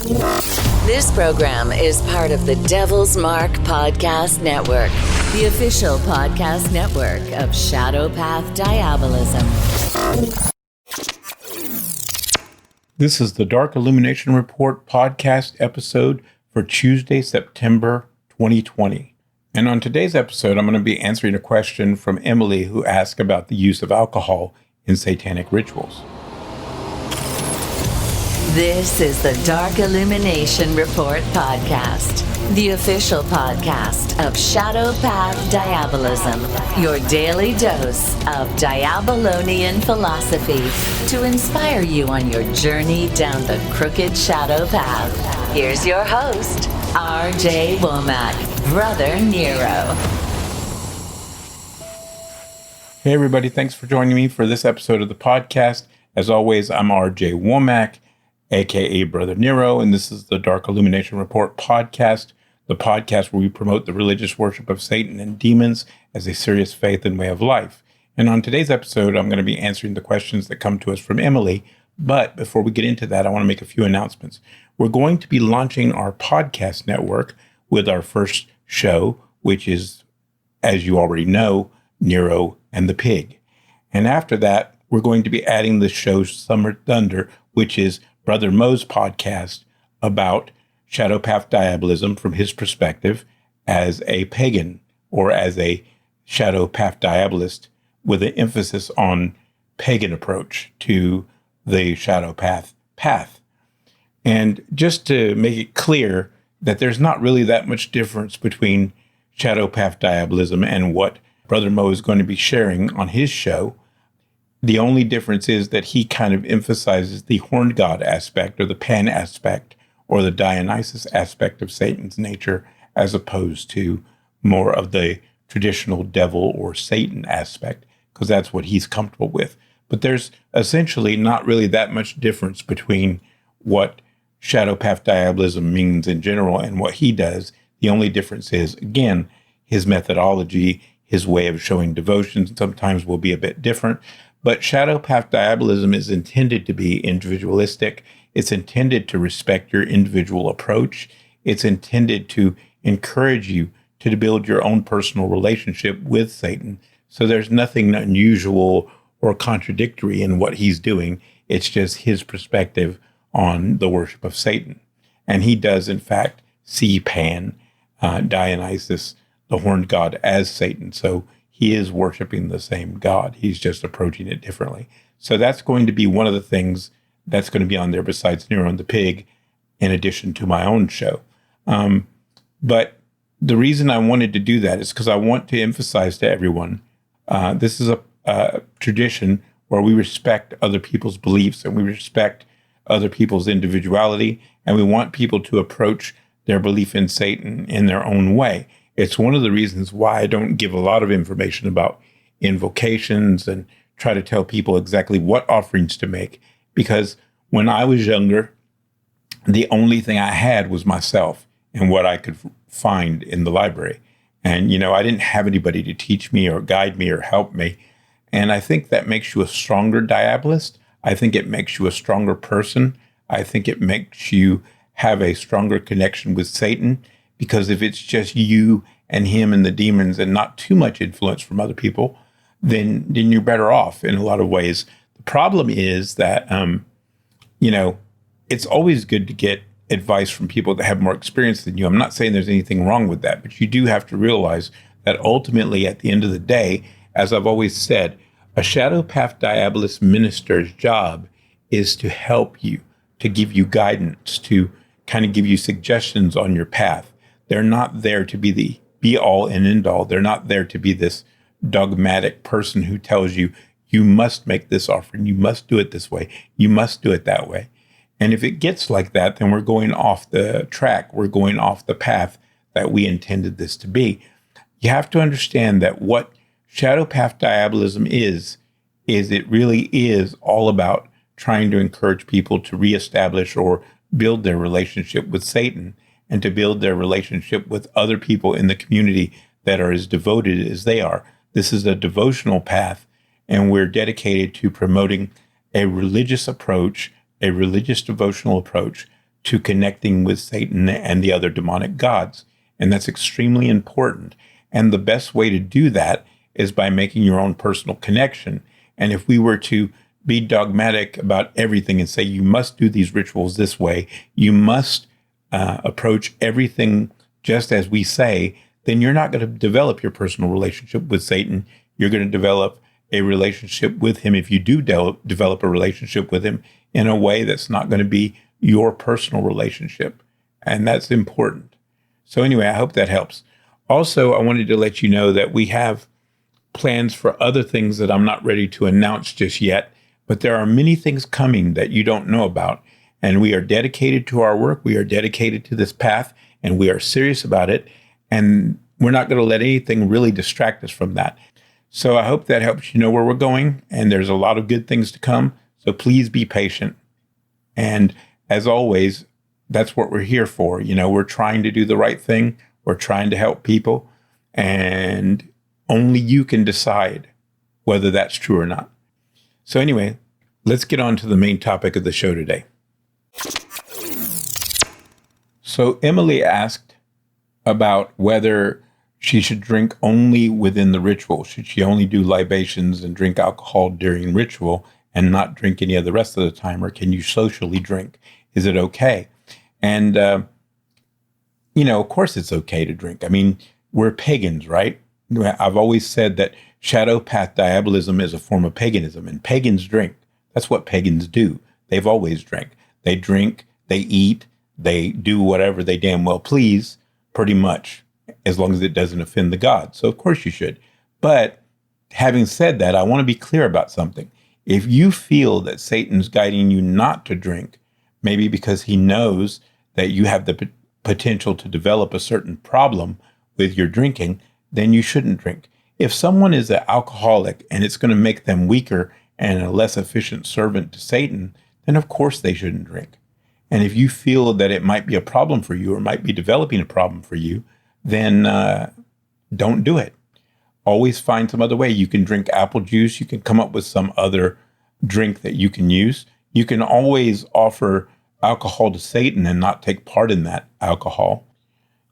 This program is part of the Devil's Mark Podcast Network, the official podcast network of Shadow Path Diabolism. This is the Dark Illumination Report podcast episode for Tuesday, September 2020. And on today's episode, I'm going to be answering a question from Emily, who asked about the use of alcohol in satanic rituals. This is the Dark Illumination Report podcast, the official podcast of Shadow Path Diabolism, your daily dose of Diabolonian philosophy to inspire you on your journey down the crooked shadow path. Here's your host, R.J. Womack, Brother Nero. Hey everybody, thanks for joining me for this episode of the podcast. As always, I'm R.J. Womack, aka Brother Nero, and this is the Dark Illumination Report podcast, the podcast where we promote the religious worship of Satan and demons as a serious faith and way of life. And on today's episode, I'm going to be answering the questions that come to us from Emily. But before we get into that, I want to make a few announcements. We're going to be launching our podcast network with our first show, which is, as you already know, Nero and the Pig. And after that, we're going to be adding the show Summer Thunder, which is Brother Mo's podcast about Shadow Path Diabolism from his perspective as a pagan or as a Shadow Path Diabolist, with an emphasis on pagan approach to the Shadow Path path. And just to make it clear that there's not really that much difference between Shadow Path Diabolism and what Brother Mo is going to be sharing on his show. The only difference is that he kind of emphasizes the horned god aspect, or the Pan aspect, or the Dionysus aspect of Satan's nature, as opposed to more of the traditional devil or Satan aspect, because that's what he's comfortable with. But there's essentially not really that much difference between what Shadow Path Diabolism means in general and what he does. The only difference is, again, his methodology, his way of showing devotion sometimes will be a bit different. But Shadow Path Diabolism is intended to be individualistic. It's intended to respect your individual approach. It's intended to encourage you to build your own personal relationship with Satan. So there's nothing unusual or contradictory in what he's doing. It's just his perspective on the worship of Satan. And he does, in fact, see Pan, Dionysus, the horned god, as Satan. So he is worshiping the same God. He's just approaching it differently. So that's going to be one of the things that's going to be on there besides Nero and the Pig, in addition to my own show. But the reason I wanted to do that is because I want to emphasize to everyone, this is a tradition where we respect other people's beliefs and we respect other people's individuality, and we want people to approach their belief in Satan in their own way. It's one of the reasons why I don't give a lot of information about invocations and try to tell people exactly what offerings to make. Because when I was younger, the only thing I had was myself and what I could find in the library. And, I didn't have anybody to teach me or guide me or help me. And I think that makes you a stronger diabolist. I think it makes you a stronger person. I think it makes you have a stronger connection with Satan. Because if it's just you and him and the demons and not too much influence from other people, then you're better off in a lot of ways. The problem is that, it's always good to get advice from people that have more experience than you. I'm not saying there's anything wrong with that, but you do have to realize that ultimately at the end of the day, as I've always said, a Shadow Path Diabolist minister's job is to help you, to give you guidance, to kind of give you suggestions on your path. They're not there to be the be-all and end-all. They're not there to be this dogmatic person who tells you, you must make this offering, you must do it this way, you must do it that way. And if it gets like that, then we're going off the track. We're going off the path that we intended this to be. You have to understand that what Shadow Path Diabolism is it really is all about trying to encourage people to reestablish or build their relationship with Satan, and to build their relationship with other people in the community that are as devoted as they are. This is a devotional path, and we're dedicated to promoting a religious approach, a religious devotional approach to connecting with Satan and the other demonic gods. And that's extremely important. And the best way to do that is by making your own personal connection. And if we were to be dogmatic about everything and say, you must do these rituals this way, you must approach everything just as we say, then you're not going to develop your personal relationship with Satan. You're going to develop a relationship with him, if you do develop a relationship with him, in a way that's not going to be your personal relationship. And that's important. So anyway, I hope that helps. Also, I wanted to let you know that we have plans for other things that I'm not ready to announce just yet, but there are many things coming that you don't know about. And we are dedicated to our work. We are dedicated to this path, and we are serious about it. And we're not going to let anything really distract us from that. So I hope that helps you know where we're going. And there's a lot of good things to come. So please be patient. And as always, that's what we're here for. You know, we're trying to do the right thing. We're trying to help people. And only you can decide whether that's true or not. So anyway, let's get on to the main topic of the show today. So Emily asked about whether she should drink only within the ritual. Should she only do libations and drink alcohol during ritual and not drink any of the rest of the time? Or can you socially drink? Is it okay? And, of course it's okay to drink. I mean, we're pagans, right? I've always said that shadow path diabolism is a form of paganism, and pagans drink. That's what pagans do. They've always drank. They drink, they eat, they do whatever they damn well please, pretty much, as long as it doesn't offend the gods. So of course you should. But having said that, I want to be clear about something. If you feel that Satan's guiding you not to drink, maybe because he knows that you have the potential to develop a certain problem with your drinking, then you shouldn't drink. If someone is an alcoholic and it's going to make them weaker and a less efficient servant to Satan, then of course they shouldn't drink. And if you feel that it might be a problem for you or might be developing a problem for you, then don't do it. Always find some other way. You can drink apple juice. You can come up with some other drink that you can use. You can always offer alcohol to Satan and not take part in that alcohol.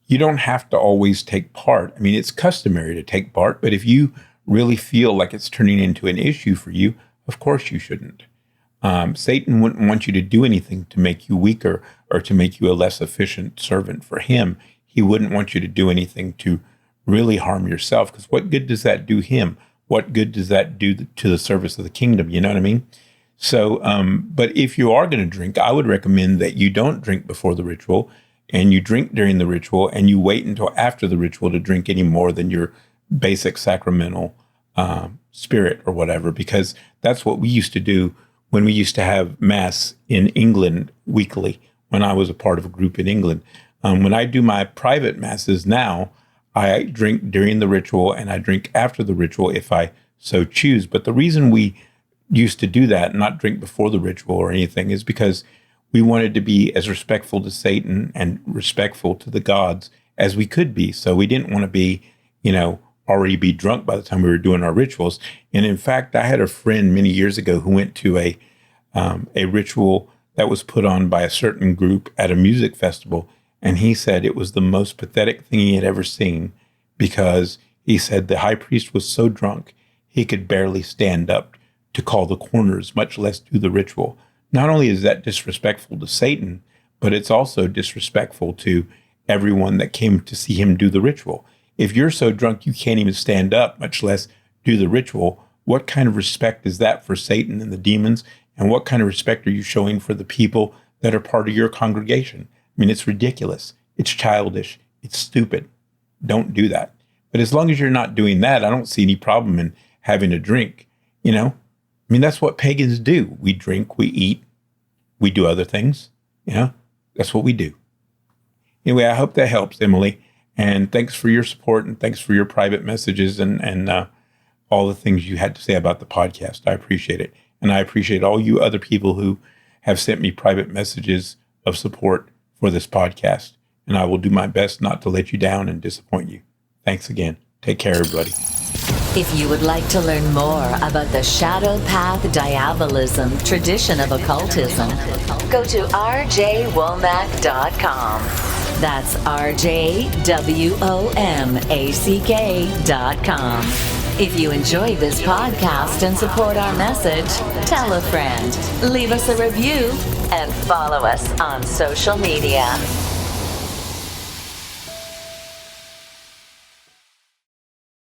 You don't have to always take part. I mean, it's customary to take part, but if you really feel like it's turning into an issue for you, of course you shouldn't. Satan wouldn't want you to do anything to make you weaker or to make you a less efficient servant for him. He wouldn't want you to do anything to really harm yourself, because what good does that do him? What good does that do to the service of the kingdom? You know what I mean? So, but if you are going to drink, I would recommend that you don't drink before the ritual, and you drink during the ritual, and you wait until after the ritual to drink any more than your basic sacramental spirit or whatever, because that's what we used to do when we used to have Mass in England weekly, when I was a part of a group in England. When I do my private Masses now, I drink during the ritual and I drink after the ritual if I so choose. But the reason we used to do that, not drink before the ritual or anything, is because we wanted to be as respectful to Satan and respectful to the gods as we could be. So we didn't want to be, already be drunk by the time we were doing our rituals. And in fact, I had a friend many years ago who went to a ritual that was put on by a certain group at a music festival. And he said it was the most pathetic thing he had ever seen, because he said the high priest was so drunk, he could barely stand up to call the corners, much less do the ritual. Not only is that disrespectful to Satan, but it's also disrespectful to everyone that came to see him do the ritual. If you're so drunk you can't even stand up, much less do the ritual, what kind of respect is that for Satan and the demons? And what kind of respect are you showing for the people that are part of your congregation? I mean, it's ridiculous. It's childish. It's stupid. Don't do that. But as long as you're not doing that, I don't see any problem in having a drink, I mean, that's what pagans do. We drink, we eat, we do other things, that's what we do. Anyway, I hope that helps, Emily. And thanks for your support, and thanks for your private messages and all the things you had to say about the podcast. I appreciate it. And I appreciate all you other people who have sent me private messages of support for this podcast. And I will do my best not to let you down and disappoint you. Thanks again. Take care, everybody. If you would like to learn more about the Shadow Path Diabolism tradition of occultism, go to rjwomack.com. That's rjwomack.com. If you enjoy this podcast and support our message, tell a friend, leave us a review, and follow us on social media.